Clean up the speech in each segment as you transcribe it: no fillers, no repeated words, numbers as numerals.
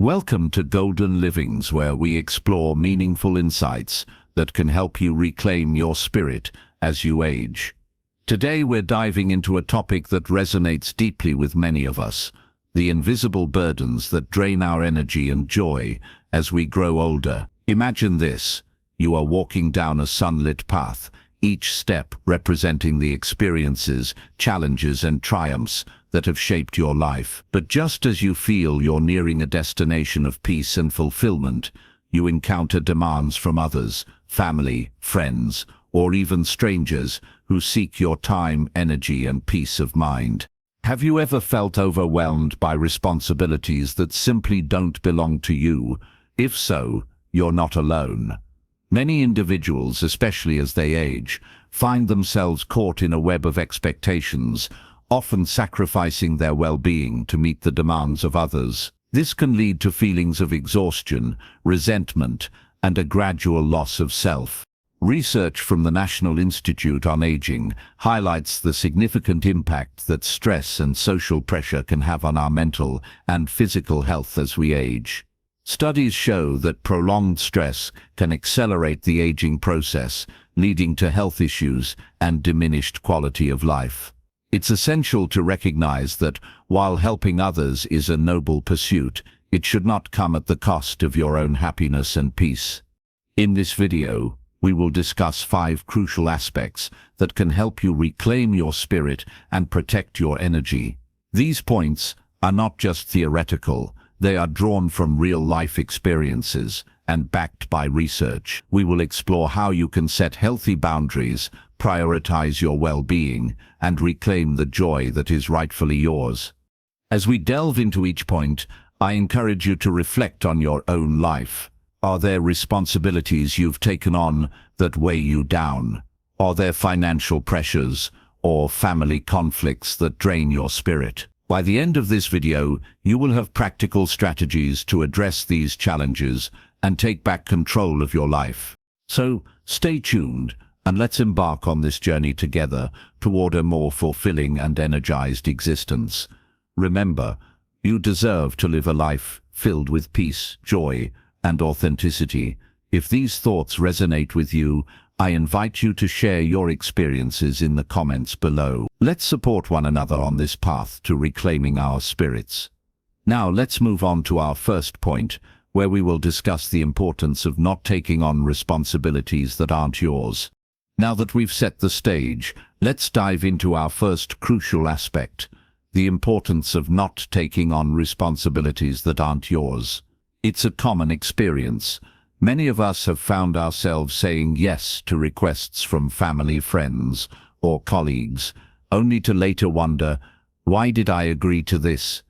Welcome to Golden Livings, where we explore meaningful insights that can help you reclaim your spirit as you age. Today we're diving into a topic that resonates deeply with many of us: the invisible burdens that drain our energy and joy as we grow older. Imagine this: you are walking down a sunlit path, each step representing the experiences, challenges and triumphs that have shaped your life. But just as you feel you're nearing a destination of peace and fulfillment, you encounter demands from others, family, friends, or even strangers who seek your time, energy and peace of mind. Have you ever felt overwhelmed by responsibilities that simply don't belong to you? If so, you're not alone. Many individuals, especially as they age, find themselves caught in a web of expectations, often sacrificing their well-being to meet the demands of others. This can lead to feelings of exhaustion, resentment, and a gradual loss of self. Research from the National Institute on Aging highlights the significant impact that stress and social pressure can have on our mental and physical health as we age. Studies show that prolonged stress can accelerate the aging process, leading to health issues and diminished quality of life. It's essential to recognize that while helping others is a noble pursuit, it should not come at the cost of your own happiness and peace. In this video, we will discuss 5 crucial aspects that can help you reclaim your spirit and protect your energy. These points are not just theoretical. They are drawn from real-life experiences and backed by research. We will explore how you can set healthy boundaries, prioritize your well-being, and reclaim the joy that is rightfully yours. As we delve into each point, I encourage you to reflect on your own life. Are there responsibilities you've taken on that weigh you down? Are there financial pressures or family conflicts that drain your spirit? By the end of this video, you will have practical strategies to address these challenges and take back control of your life. So, stay tuned and let's embark on this journey together toward a more fulfilling and energized existence. Remember, you deserve to live a life filled with peace, joy, and authenticity. If these thoughts resonate with you, I invite you to share your experiences in the comments below. Let's support one another on this path to reclaiming our spirits. Now let's move on to our first point, where we will discuss the importance of not taking on responsibilities that aren't yours. Now that we've set the stage, let's dive into our first crucial aspect: the importance of not taking on responsibilities that aren't yours. It's a common experience. Many of us have found ourselves saying yes to requests from family, friends, or colleagues, only to later wonder, why did I agree to this?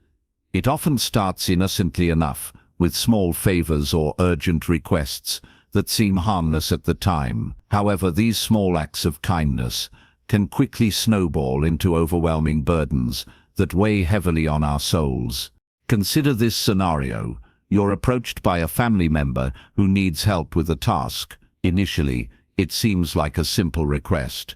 It often starts innocently enough, with small favors or urgent requests that seem harmless at the time. However, these small acts of kindness can quickly snowball into overwhelming burdens that weigh heavily on our souls. Consider this scenario. You're approached by a family member who needs help with a task. Initially, it seems like a simple request.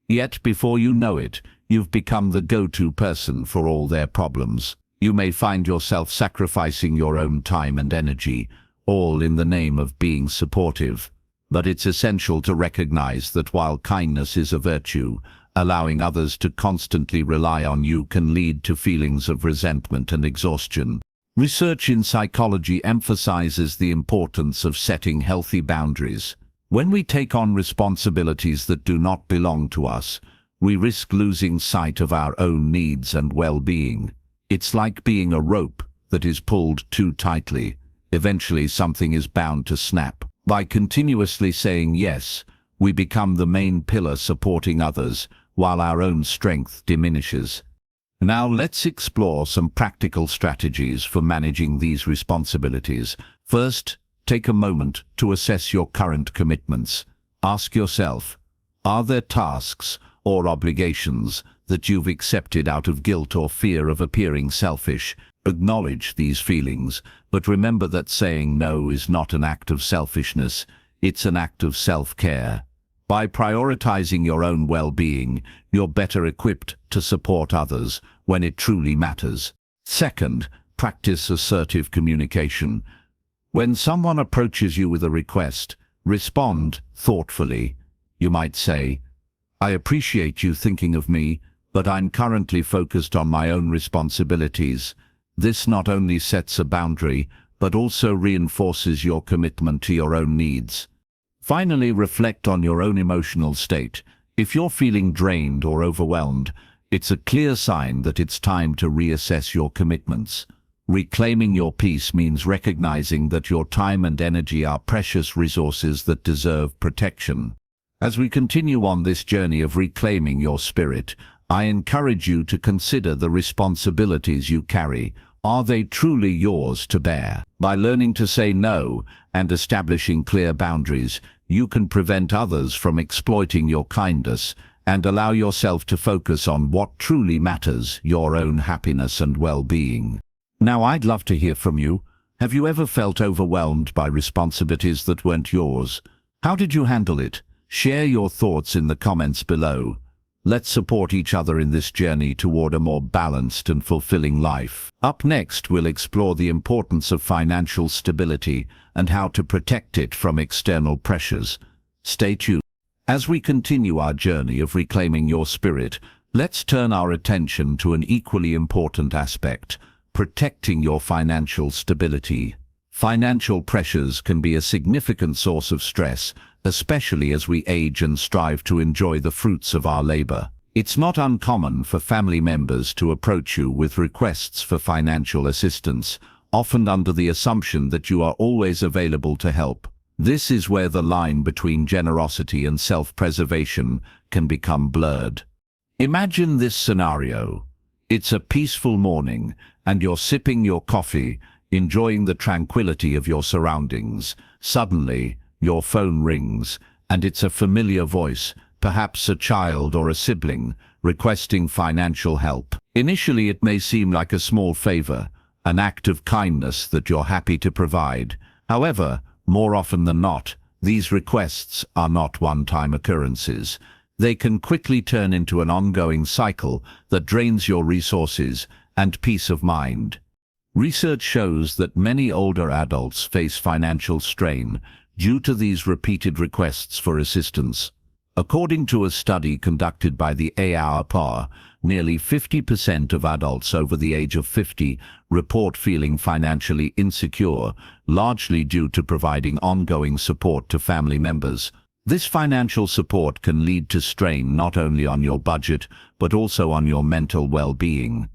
Yet, before you know it, you've become the go-to person for all their problems. You may find yourself sacrificing your own time and energy, all in the name of being supportive. But it's essential to recognize that while kindness is a virtue, allowing others to constantly rely on you can lead to feelings of resentment and exhaustion. Research in psychology emphasizes the importance of setting healthy boundaries. When we take on responsibilities that do not belong to us, we risk losing sight of our own needs and well-being. It's like being a rope that is pulled too tightly. Eventually something is bound to snap. By continuously saying yes, we become the main pillar supporting others, while our own strength diminishes. Now let's explore some practical strategies for managing these responsibilities. First, take a moment to assess your current commitments. Ask yourself, are there tasks or obligations that you've accepted out of guilt or fear of appearing selfish? Acknowledge these feelings, but remember that saying no is not an act of selfishness, it's an act of self-care. By prioritizing your own well-being, you're better equipped to support others when it truly matters. Second, Practice assertive communication. When someone approaches you with a request, respond thoughtfully. You might say, "I appreciate you thinking of me, but I'm currently focused on my own responsibilities." This not only sets a boundary, but also reinforces your commitment to your own needs. Finally, reflect on your own emotional state. If you're feeling drained or overwhelmed, it's a clear sign that it's time to reassess your commitments. Reclaiming your peace means recognizing that your time and energy are precious resources that deserve protection. As we continue on this journey of reclaiming your spirit, I encourage you to consider the responsibilities you carry. Are they truly yours to bear? By learning to say no and establishing clear boundaries, you can prevent others from exploiting your kindness and allow yourself to focus on what truly matters, your own happiness and well-being. Now, I'd love to hear from you. Have you ever felt overwhelmed by responsibilities that weren't yours? How did you handle it? Share your thoughts in the comments below. Let's support each other in this journey toward a more balanced and fulfilling life. Up next, we'll explore the importance of financial stability and how to protect it from external pressures. Stay tuned. As we continue our journey of reclaiming your spirit, let's turn our attention to an equally important aspect: protecting your financial stability. Financial pressures can be a significant source of stress, especially as we age and strive to enjoy the fruits of our labor. It's not uncommon for family members to approach you with requests for financial assistance, often under the assumption that you are always available to help. This is where the line between generosity and self-preservation can become blurred. Imagine this scenario. It's a peaceful morning, and you're sipping your coffee, enjoying the tranquility of your surroundings. Suddenly, your phone rings, and it's a familiar voice, perhaps a child or a sibling, requesting financial help. Initially, it may seem like a small favor, an act of kindness that you're happy to provide. However, more often than not, these requests are not one-time occurrences. They can quickly turn into an ongoing cycle that drains your resources and peace of mind. Research shows that many older adults face financial strain due to these repeated requests for assistance. According to a study conducted by the AARP, nearly 50% of adults over the age of 50 report feeling financially insecure, largely due to providing ongoing support to family members. This financial support can lead to strain not only on your budget, but also on your mental well-being.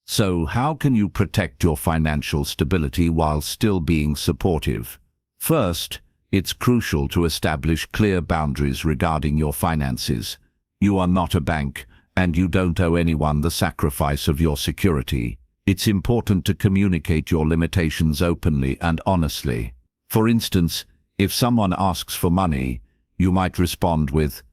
So, how can you protect your financial stability while still being supportive? First, it's crucial to establish clear boundaries regarding your finances. You are not a bank, and you don't owe anyone the sacrifice of your security. It's important to communicate your limitations openly and honestly. For instance, if someone asks for money, you might respond with,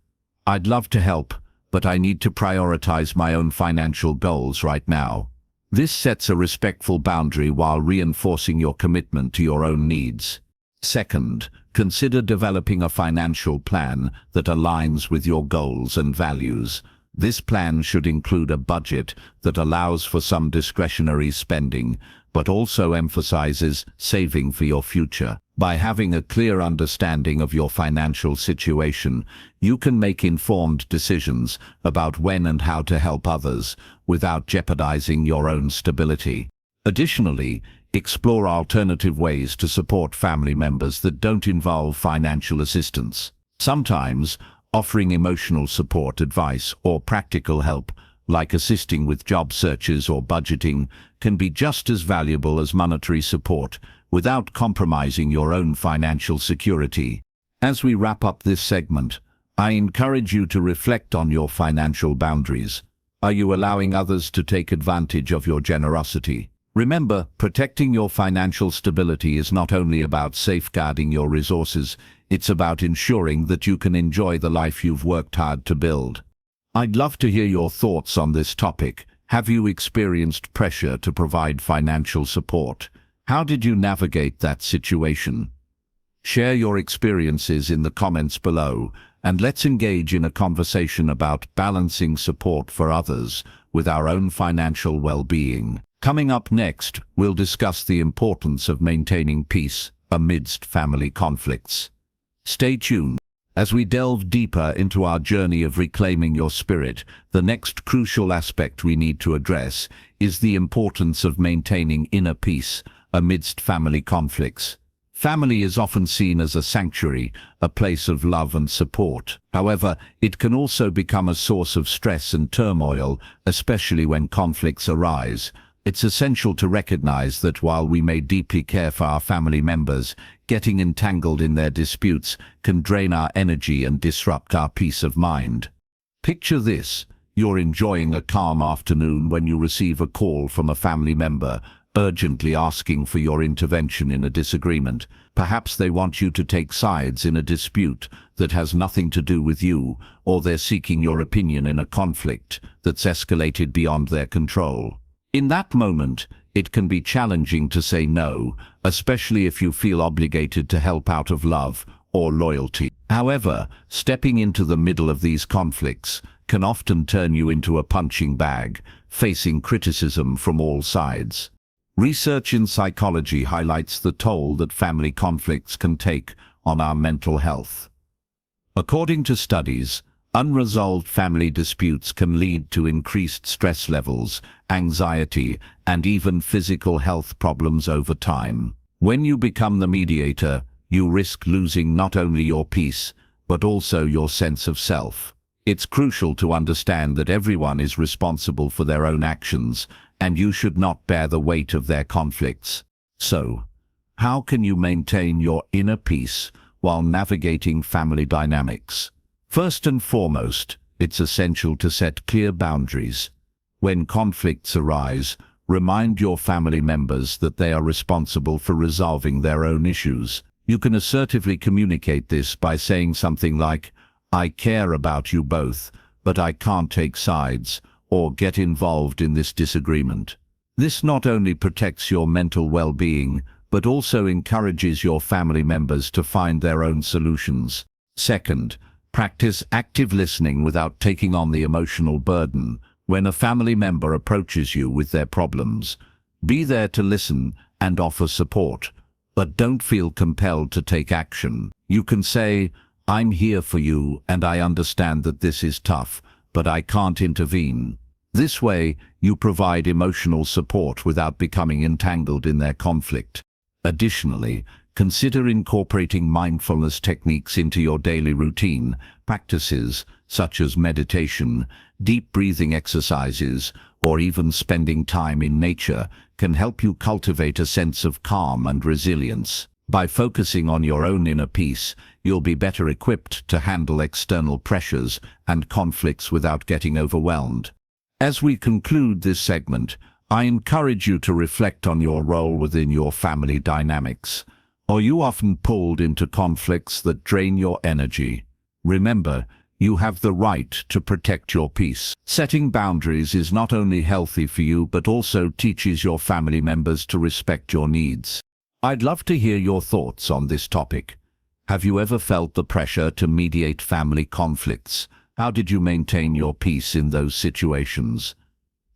"I'd love to help, but I need to prioritize my own financial goals right now." This sets a respectful boundary while reinforcing your commitment to your own needs. Second, consider developing a financial plan that aligns with your goals and values. This plan should include a budget that allows for some discretionary spending, but also emphasizes saving for your future. By having a clear understanding of your financial situation, you can make informed decisions about when and how to help others without jeopardizing your own stability. Additionally, explore alternative ways to support family members that don't involve financial assistance. Sometimes, offering emotional support, advice, or practical help, like assisting with job searches or budgeting, can be just as valuable as monetary support without compromising your own financial security. As we wrap up this segment, I encourage you to reflect on your financial boundaries. Are you allowing others to take advantage of your generosity? Remember, protecting your financial stability is not only about safeguarding your resources, it's about ensuring that you can enjoy the life you've worked hard to build. I'd love to hear your thoughts on this topic. Have you experienced pressure to provide financial support? How did you navigate that situation? Share your experiences in the comments below, and let's engage in a conversation about balancing support for others with our own financial well-being. Coming up next, we'll discuss the importance of maintaining peace amidst family conflicts. Stay tuned. As we delve deeper into our journey of reclaiming your spirit, the next crucial aspect we need to address is the importance of maintaining inner peace amidst family conflicts. Family is often seen as a sanctuary, a place of love and support. However, it can also become a source of stress and turmoil, especially when conflicts arise. It's essential to recognize that while we may deeply care for our family members, getting entangled in their disputes can drain our energy and disrupt our peace of mind. Picture this: you're enjoying a calm afternoon when you receive a call from a family member, urgently asking for your intervention in a disagreement. Perhaps they want you to take sides in a dispute that has nothing to do with you, or they're seeking your opinion in a conflict that's escalated beyond their control. In that moment, it can be challenging to say no, especially if you feel obligated to help out of love or loyalty. However, stepping into the middle of these conflicts can often turn you into a punching bag, facing criticism from all sides. Research in psychology highlights the toll that family conflicts can take on our mental health. According to studies, unresolved family disputes can lead to increased stress levels, anxiety, and even physical health problems over time. When you become the mediator, you risk losing not only your peace, but also your sense of self. It's crucial to understand that everyone is responsible for their own actions, and you should not bear the weight of their conflicts. So, how can you maintain your inner peace while navigating family dynamics? First and foremost, it's essential to set clear boundaries. When conflicts arise, remind your family members that they are responsible for resolving their own issues. You can assertively communicate this by saying something like, "I care about you both, but I can't take sides or get involved in this disagreement." This not only protects your mental well-being, but also encourages your family members to find their own solutions. Second, practice active listening without taking on the emotional burden. When a family member approaches you with their problems, be there to listen and offer support, but don't feel compelled to take action. You can say, "I'm here for you and I understand that this is tough, but I can't intervene." This way, you provide emotional support without becoming entangled in their conflict. Additionally, consider incorporating mindfulness techniques into your daily routine. Practices such as meditation, deep breathing exercises, or even spending time in nature can help you cultivate a sense of calm and resilience. By focusing on your own inner peace, you'll be better equipped to handle external pressures and conflicts without getting overwhelmed. As we conclude this segment, I encourage you to reflect on your role within your family dynamics. Are you often pulled into conflicts that drain your energy? Remember, you have the right to protect your peace. Setting boundaries is not only healthy for you, but also teaches your family members to respect your needs. I'd love to hear your thoughts on this topic. Have you ever felt the pressure to mediate family conflicts? How did you maintain your peace in those situations?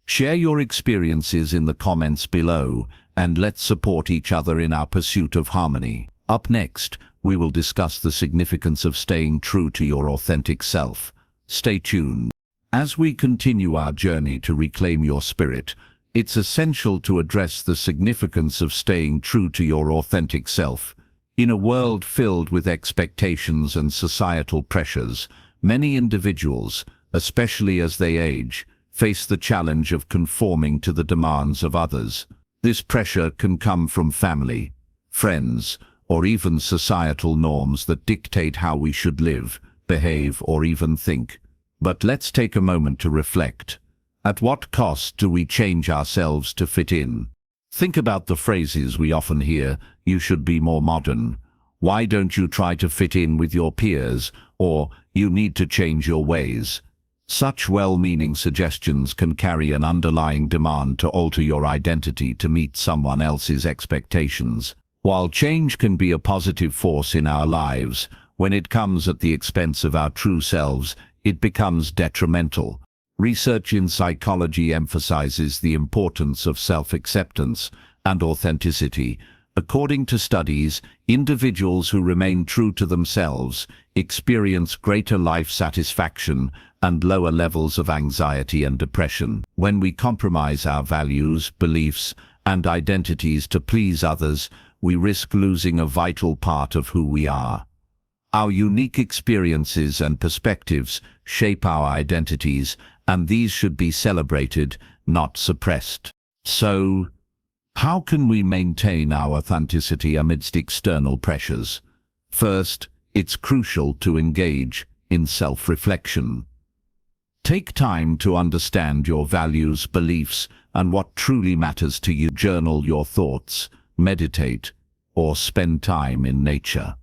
Share your experiences in the comments below, and let's support each other in our pursuit of harmony. Up next, we will discuss the significance of staying true to your authentic self. Stay tuned. As we continue our journey to reclaim your spirit, it's essential to address the significance of staying true to your authentic self. In a world filled with expectations and societal pressures, many individuals, especially as they age, face the challenge of conforming to the demands of others. This pressure can come from family, friends, or even societal norms that dictate how we should live, behave, or even think. But let's take a moment to reflect. At what cost do we change ourselves to fit in? Think about the phrases we often hear: "You should be more modern," "Why don't you try to fit in with your peers?" or "You need to change your ways." Such well-meaning suggestions can carry an underlying demand to alter your identity to meet someone else's expectations. While change can be a positive force in our lives, when it comes at the expense of our true selves, it becomes detrimental. Research in psychology emphasizes the importance of self-acceptance and authenticity. According to studies, individuals who remain true to themselves experience greater life satisfaction and lower levels of anxiety and depression. When we compromise our values, beliefs, and identities to please others, we risk losing a vital part of who we are. Our unique experiences and perspectives shape our identities, and these should be celebrated, not suppressed. So, how can we maintain our authenticity amidst external pressures? First, it's crucial to engage in self-reflection. Take time to understand your values, beliefs, and what truly matters to you. Journal your thoughts, meditate, or spend time in nature.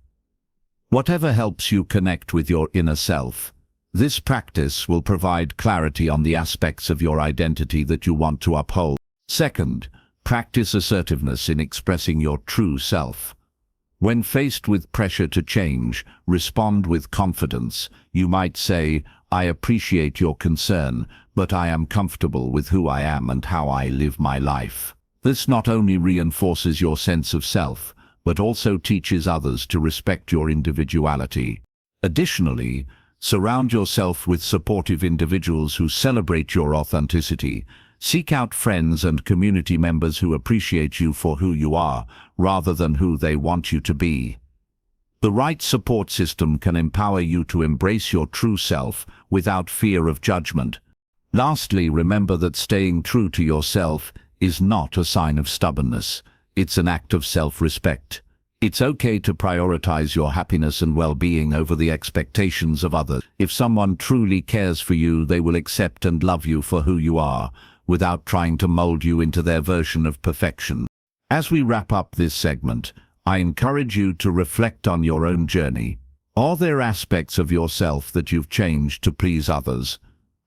Whatever helps you connect with your inner self. This practice will provide clarity on the aspects of your identity that you want to uphold. Second, practice assertiveness in expressing your true self. When faced with pressure to change, respond with confidence. You might say, "I appreciate your concern, but I am comfortable with who I am and how I live my life." This not only reinforces your sense of self, but also teaches others to respect your individuality. Additionally, surround yourself with supportive individuals who celebrate your authenticity. Seek out friends and community members who appreciate you for who you are, rather than who they want you to be. The right support system can empower you to embrace your true self without fear of judgment. Lastly, remember that staying true to yourself is not a sign of stubbornness. It's an act of self-respect. It's okay to prioritize your happiness and well-being over the expectations of others. If someone truly cares for you, they will accept and love you for who you are, without trying to mold you into their version of perfection. As we wrap up this segment, I encourage you to reflect on your own journey. Are there aspects of yourself that you've changed to please others?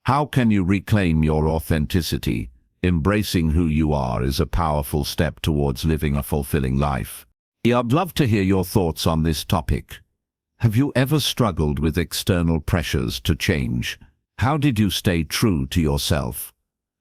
How can you reclaim your authenticity? Embracing who you are is a powerful step towards living a fulfilling life. I'd love to hear your thoughts on this topic. Have you ever struggled with external pressures to change? How did you stay true to yourself?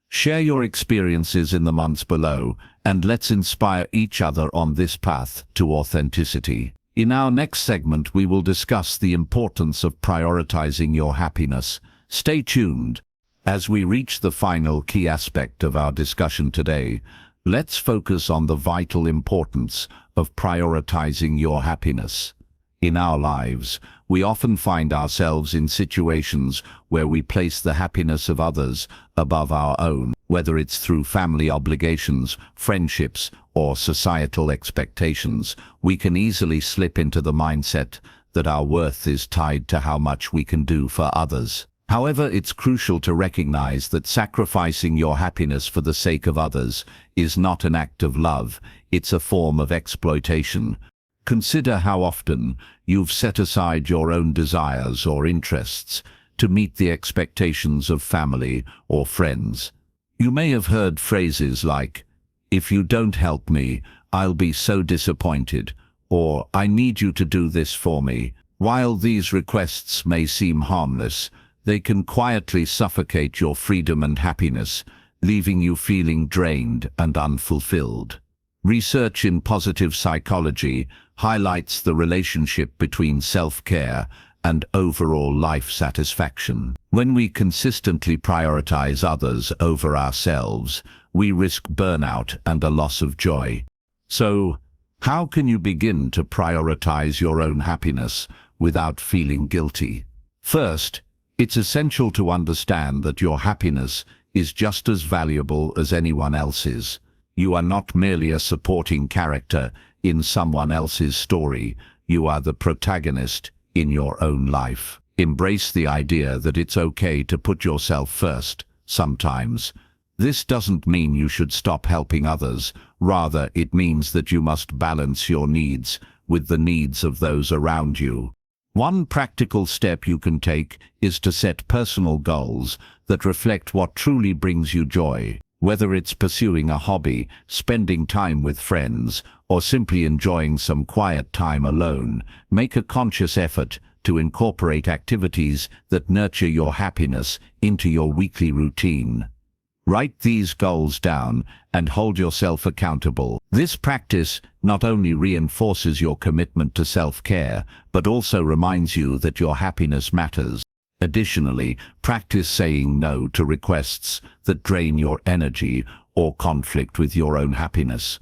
Share your experiences in the months below, and let's inspire each other on this path to authenticity. In our next segment, we will discuss the importance of prioritizing your happiness. Stay tuned. As we reach the final key aspect of our discussion today, let's focus on the vital importance of prioritizing your happiness. In our lives, we often find ourselves in situations where we place the happiness of others above our own, whether it's through family obligations, friendships, or societal expectations. We can easily slip into the mindset that our worth is tied to how much we can do for others. However, it's crucial to recognize that sacrificing your happiness for the sake of others is not an act of love, it's a form of exploitation. Consider how often you've set aside your own desires or interests to meet the expectations of family or friends. You may have heard phrases like, "If you don't help me, I'll be so disappointed," or "I need you to do this for me." While these requests may seem harmless, they can quietly suffocate your freedom and happiness, leaving you feeling drained and unfulfilled. Research in positive psychology highlights the relationship between self-care and overall life satisfaction. When we consistently prioritize others over ourselves, we risk burnout and a loss of joy. So, how can you begin to prioritize your own happiness without feeling guilty? First, it's essential to understand that your happiness is just as valuable as anyone else's. You are not merely a supporting character in someone else's story. You are the protagonist in your own life. Embrace the idea that it's okay to put yourself first, sometimes. This doesn't mean you should stop helping others. Rather, it means that you must balance your needs with the needs of those around you. One practical step you can take is to set personal goals that reflect what truly brings you joy. Whether it's pursuing a hobby, spending time with friends, or simply enjoying some quiet time alone, make a conscious effort to incorporate activities that nurture your happiness into your weekly routine. Write these goals down and hold yourself accountable. This practice not only reinforces your commitment to self-care, but also reminds you that your happiness matters. Additionally, practice saying no to requests that drain your energy or conflict with your own happiness.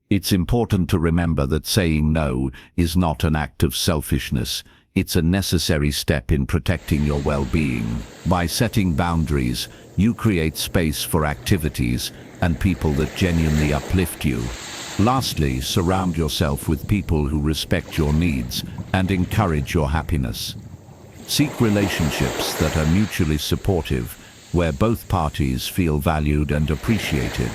It's important to remember that saying no is not an act of selfishness. It's a necessary step in protecting your well-being. By setting boundaries, you create space for activities and people that genuinely uplift you. Lastly, surround yourself with people who respect your needs and encourage your happiness. Seek relationships that are mutually supportive, where both parties feel valued and appreciated.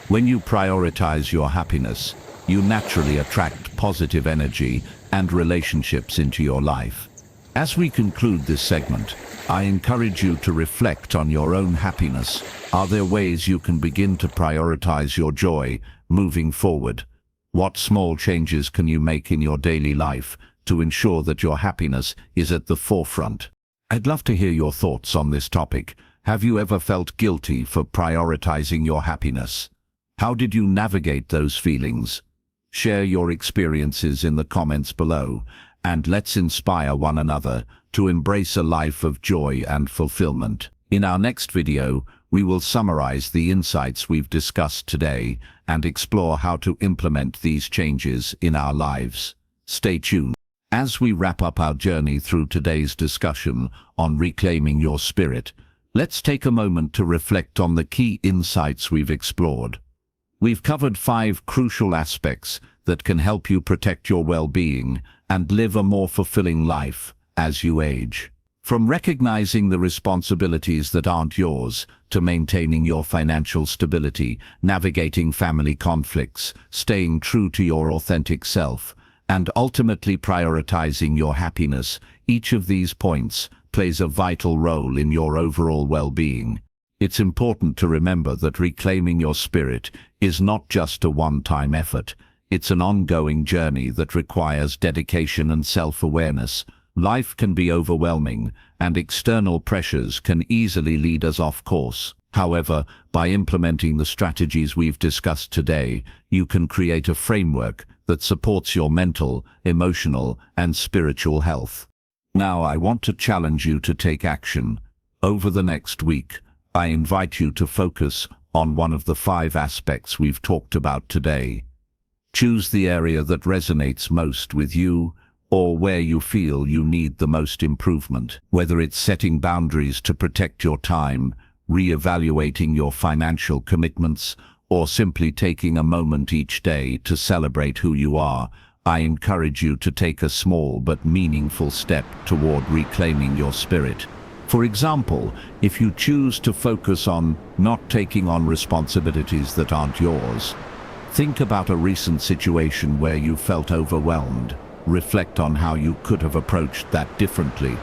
When you prioritize your happiness, you naturally attract positive energy and relationships into your life. As we conclude this segment, I encourage you to reflect on your own happiness. Are there ways you can begin to prioritize your joy moving forward? What small changes can you make in your daily life to ensure that your happiness is at the forefront? I'd love to hear your thoughts on this topic. Have you ever felt guilty for prioritizing your happiness? How did you navigate those feelings? Share your experiences in the comments below, and let's inspire one another to embrace a life of joy and fulfillment. In our next video, we will summarize the insights we've discussed today and explore how to implement these changes in our lives. Stay tuned. As we wrap up our journey through today's discussion on reclaiming your spirit, let's take a moment to reflect on the key insights we've explored. We've covered 5 crucial aspects that can help you protect your well-being and live a more fulfilling life as you age. From recognizing the responsibilities that aren't yours, to maintaining your financial stability, navigating family conflicts, staying true to your authentic self, and ultimately prioritizing your happiness, each of these points plays a vital role in your overall well-being. It's important to remember that reclaiming your spirit is not just a one-time effort. It's an ongoing journey that requires dedication and self-awareness. Life can be overwhelming, and external pressures can easily lead us off course. However, by implementing the strategies we've discussed today, you can create a framework that supports your mental, emotional, and spiritual health. Now, I want to challenge you to take action. Over the next week, I invite you to focus on one of the 5 aspects we've talked about today. Choose the area that resonates most with you, or where you feel you need the most improvement. Whether it's setting boundaries to protect your time, re-evaluating your financial commitments, or simply taking a moment each day to celebrate who you are, I encourage you to take a small but meaningful step toward reclaiming your spirit. For example, if you choose to focus on not taking on responsibilities that aren't yours, think about a recent situation where you felt overwhelmed. Reflect on how you could have approached that differently,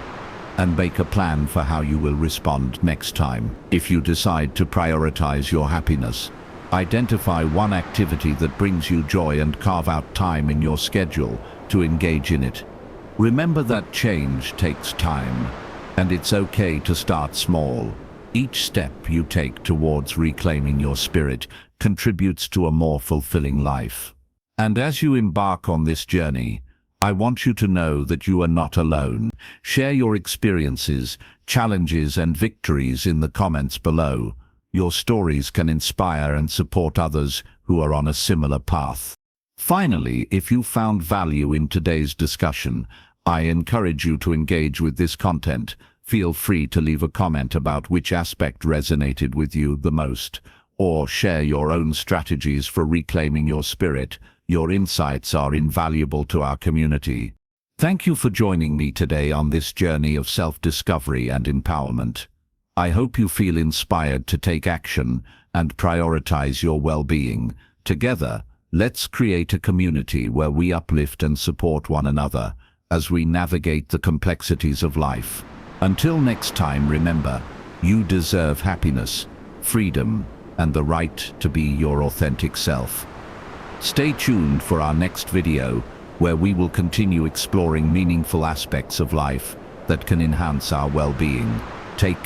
and make a plan for how you will respond next time. If you decide to prioritize your happiness, identify one activity that brings you joy and carve out time in your schedule to engage in it. Remember that change takes time, and it's okay to start small. Each step you take towards reclaiming your spirit contributes to a more fulfilling life. And as you embark on this journey, I want you to know that you are not alone. Share your experiences, challenges, and victories in the comments below. Your stories can inspire and support others who are on a similar path. Finally, if you found value in today's discussion, I encourage you to engage with this content. Feel free to leave a comment about which aspect resonated with you the most, or share your own strategies for reclaiming your spirit. Your insights are invaluable to our community. Thank you for joining me today on this journey of self-discovery and empowerment. I hope you feel inspired to take action and prioritize your well-being. Together, let's create a community where we uplift and support one another as we navigate the complexities of life. Until next time, remember, you deserve happiness, freedom, and the right to be your authentic self. Stay tuned for our next video, where we will continue exploring meaningful aspects of life that can enhance our well-being. Take